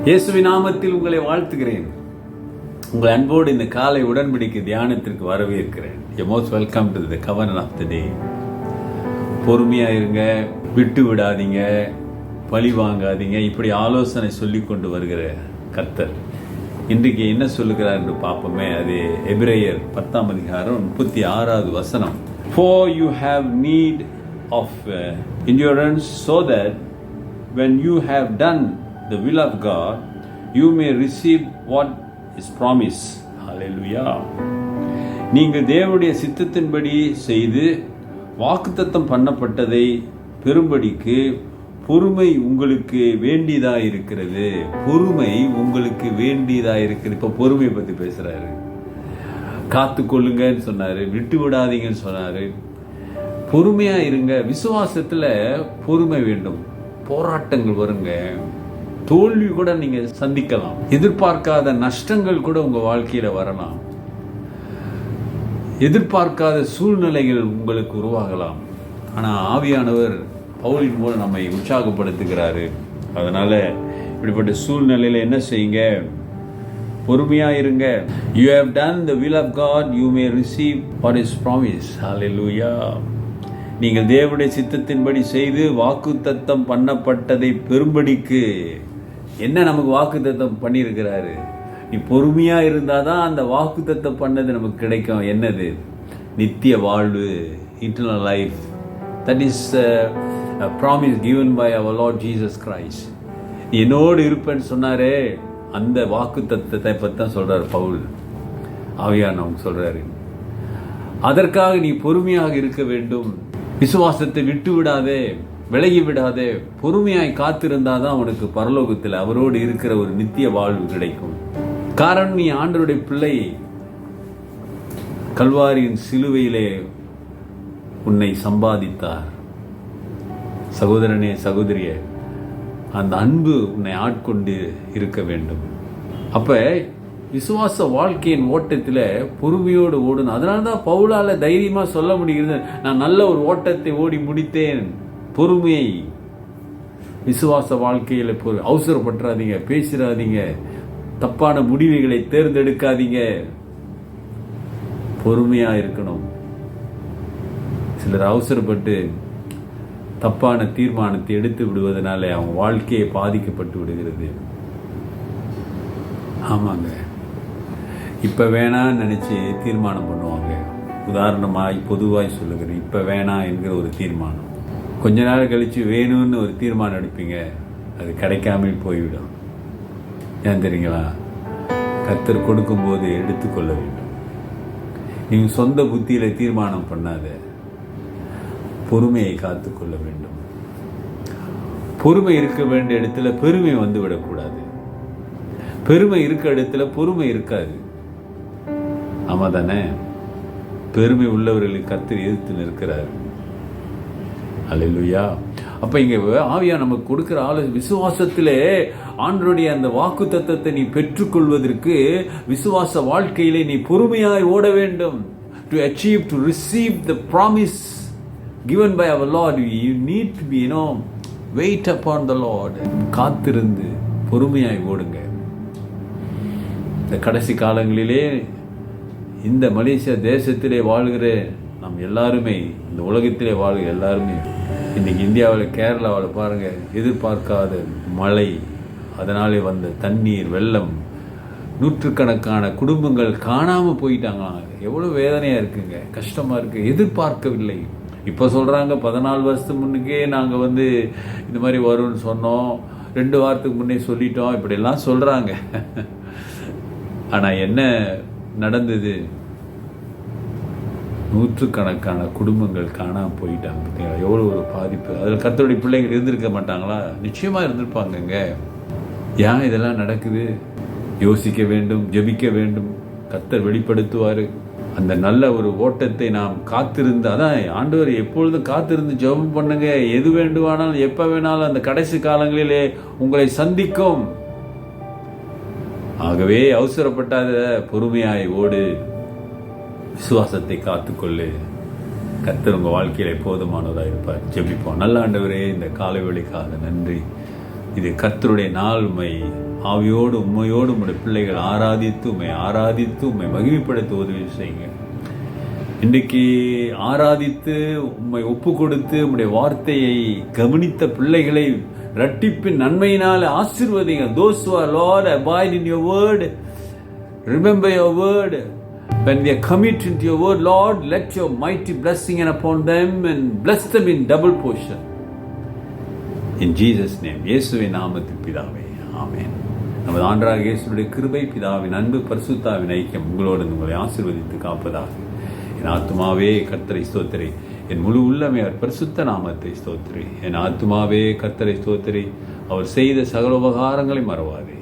இயேசுவின் நாமத்தில் உங்களை வாழ்த்துகிறேன். உங்கள் அன்போடு இந்த காலை உடன்படிக்கை தியானத்திற்கு வரவேற்கிறேன். Most welcome to the governor of the day. பொறுமையா இருங்க, விட்டு விடாதீங்க, பழி வாங்காதீங்க, இப்படி ஆலோசனை சொல்லி கொண்டு வருகிற கர்த்தர் இன்றைக்கு என்ன சொல்லுகிறார் என்று பார்ப்போமே. அது எபிரேயர் 10ஆம் அதிகாரம் 36வது வசனம். For you have need of endurance, so that when you have done the will of God, you may receive what is promised. Hallelujah. நீங்கள் தேவனுடைய சித்தத்தின்படி செய்து வாக்குத்தத்தம் பண்ணப்பட்டதை பெறும்படிக்கு பொறுமை உங்களுக்கு வேண்டியதா இருக்கிறது. பொறுமை உங்களுக்கு வேண்டியதா இருக்கிறது. இப்போ பொறுமையை பற்றி பேசுறாரு. காத்து கொள்ளுங்கன்னு சொன்னாரு, விட்டு விடாதீங்கன்னு சொன்னாரு. பொறுமையா இருங்க. விசுவாசத்துல பொறுமை வேண்டும். போராட்டங்கள் வருங்க, தோல்வி கூட நீங்க சந்திக்கலாம், எதிர்பார்க்காத நஷ்டங்கள் கூட உங்க வாழ்க்கையில வரலாம், எதிர்பார்க்காத சூழ்நிலைகள் உங்களுக்கு உருவாகலாம். ஆனா ஆவியானவர் பவுலின் மூலம் நம்மை உற்சாகப்படுத்துகிறாரு. அதனால இப்படிப்பட்ட சூழ்நிலையில என்ன செய்யுங்க? பொறுமையா இருங்க. You have done the will of God, you may receive what is promised. Hallelujah. நீங்கள் தேவனுடைய சித்தத்தின்படி செய்து வாக்குத்தத்தம் பண்ணப்பட்டதை பெறும்படிக்கு என்ன நமக்கு வாக்குத்தத்தம் பண்ணியிருக்கிறாரு? நீ பொறுமையா இருந்தாதான் அந்த வாக்குத்தத்தம் பண்ணது நமக்கு கிடைக்கும். என்னது? நித்திய வாழ்வு, eternal life. That is a promise given by our Lord Jesus Christ. என்னோடு இருப்பேன்னு சொன்னாரே, அந்த வாக்குத்தத்தத்தை பற்றி தான் சொல்றாரு பவுல். ஆவியானவர் சொல்றாரு, அதற்காக நீ பொறுமையாக இருக்க வேண்டும். விசுவாசத்தை விட்டு விடாதே, விலகி விடாதே. பொறுமையாய் காத்திருந்தாதான் உனக்கு பரலோகத்தில் அவரோடு இருக்கிற ஒரு நித்திய வாழ்வு கிடைக்கும். காரணம், நீ ஆண்டவருடைய பிள்ளை. கல்வாரியின் சிலுவையிலே உன்னை சம்பாதித்தார். சகோதரனே, சகோதரியே, அந்த அன்பு உன்னை ஆட்கொண்டு இருக்க வேண்டும். அப்ப விசுவாச வாழ்க்கையின் ஓட்டத்தில் பொறுமையோடு ஓடணும். அதனால்தான் பவுலால தைரியமா சொல்ல முடிகிறது, நான் நல்ல ஒரு ஓட்டத்தை ஓடி முடித்தேன். பொறுமையை விசுவாச வாழ்க்கையில அவசரப்பட்டுறாதீங்க, பேசிடாதீங்க, தப்பான முடிவுகளை தேர்ந்தெடுக்காதீங்க. பொறுமையா இருக்கணும். சிலர் அவசரப்பட்டு தப்பான தீர்மானத்தை எடுத்து விடுவதனால அவங்க வாழ்க்கையை பாதிக்கப்பட்டு விடுகிறது. ஆமாங்க, இப்ப வேணான்னு நினைச்சு தீர்மானம் பண்ணுவாங்க. உதாரணமாய் பொதுவாய் சொல்லுகிறேன், இப்ப வேணாம் என்கிற ஒரு தீர்மானம். கொஞ்ச நாள் கழிச்சு வேணும்னு ஒரு தீர்மானம் எடுப்பீங்க, அது கிடைக்காமல் போய்விடும். ஏன் தெரியுங்களா? கர்த்தர் கொடுக்கும்போது எடுத்துக்கொள்ள வேண்டும். நீங்க சொந்த புத்தியில தீர்மானம் பண்ணாத, பொறுமையை காத்துக்கொள்ள வேண்டும். பொறுமை இருக்க வேண்டிய இடத்துல பெருமை வந்து விடக்கூடாது. பெருமை இருக்க இடத்துல பொறுமை இருக்காது. ஆமா தானே? பெருமை உள்ளவர்களுக்கு கர்த்தர் எதிர்த்து நிற்கிறார். அல்லேலூயா. அப்ப இங்க ஆவியா நமக்கு கொடுக்கிற விசுவாசத்திலே ஆண்டவருடைய அந்த வாக்கு தத்தத்தை நீ பெற்றுக்கொள்வதற்கு விசுவாச வாழ்க்கையிலே நீ பொறுமையாய் ஓட வேண்டும். To achieve, to receive the promise given by our Lord, you need to be, wait upon the Lord. காத்திருந்து பொறுமையாய் ஓடுங்க. இந்த கடைசி காலங்களிலே இந்த மலேசியா தேசத்திலே வாழ்கிற நாம் எல்லாருமே, இந்த உலகத்திலே வாழ்கிற எல்லாருமே, இன்னைக்கு இந்தியாவில் கேரளாவில் பாருங்க, எதிர்பார்க்காத மழை, அதனாலே வந்த தண்ணீர், வெள்ளம், நூற்றுக்கணக்கான குடும்பங்கள் காணாம போயிட்டாங்க. எவ்வளவு வேதனையா இருக்குங்க, கஷ்டமா இருக்கு. எதிர்பார்க்கவில்லை. இப்போ சொல்கிறாங்க 14 வருஷத்துக்கு முன்னுக்கே நாங்கள் இந்த மாதிரி வரும்னு சொன்னோம், 2 வாரத்துக்கு முன்னே சொல்லிட்டோம், இப்படியெல்லாம் சொல்கிறாங்க. ஆனால் என்ன நடந்தது? நூற்றுக்கணக்கான குடும்பங்கள் காணாமல் போயிட்டாங்க. பார்த்தீங்களா எவ்வளோ ஒரு பாதிப்பு. அதில் கர்த்தருடைய பிள்ளைகள் இருந்திருக்க மாட்டாங்களா? நிச்சயமாக இருந்திருப்பாங்கங்க. ஏன் இதெல்லாம் நடக்குது? யோசிக்க வேண்டும், ஜெபிக்க வேண்டும். கர்த்தர் வெளிப்படுத்துவார். அந்த நல்ல ஒரு ஓட்டத்தை நாம் காத்திருந்து, அதான் ஆண்டவர் எப்பொழுதும் காத்திருந்து ஜெபம் பண்ணுங்க. எது வேண்டுமானாலும் எப்ப வேணாலும் அந்த கடைசி காலங்களிலே உங்களை சந்திக்கும். ஆகவே அவசரப்பட்டாத, பொறுமையாய் ஓடு, விசுவாசத்தை காத்துக்கொள்ளு. கர்த்தர் உங்க வாழ்க்கையில போதுமானதாக இருப்பார். ஜெபிப்போம். நல்ல ஆண்டவரே, இந்த காலை வேளைக்காக நன்றி. இது கர்த்தருடைய நாள். ஆவியோடு உண்மையோடு உம்முடைய பிள்ளைகள் ஆராதித்து உம்மை மகிமைப்படுத்த உதவி செய்யுங்க. இன்றைக்கு ஆராதித்து உம்மை ஒப்பு கொடுத்து உம்முடைய வார்த்தையை கவனித்த பிள்ளைகளை இரட்டிப்பின் நன்மையினால் ஆசீர்வதிங்க. Those who are Lord abide in your word, remember your word. When we are committed to your word, Lord, let your mighty blessing upon them and bless them in double portion. In Jesus name, இயேசுவின் நாமத்தில் பிதாவே, ஆமென். நமது ஆண்டவராகிய இயேசுவுடைய கிருபை, பிதாவின் அன்பு, பரிசுத்தாவின் ஐக்கியம் உங்களோடு உங்களை ஆசீர்வதித்து காப்பதாக. என் ஆத்துமாவே கர்த்தரை ஸ்தோத்திரி, என் முழு உள்ளமே அவர் பரிசுத்த நாமத்தை ஸ்தோத்திரி. என் ஆத்துமாவே கர்த்தரை ஸ்தோத்திரி, அவர் செய்த சகல உபகாரங்களை மறவாதே.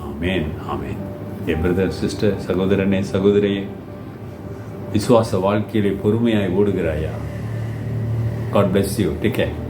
ஆமென், ஆமென். என் பிரதர், சிஸ்டர், சகோதரனே, சகோதரியே, விசுவாச வாழ்க்கையிலே பொறுமையாய் ஓடுகிறாயா? God bless you. Take care.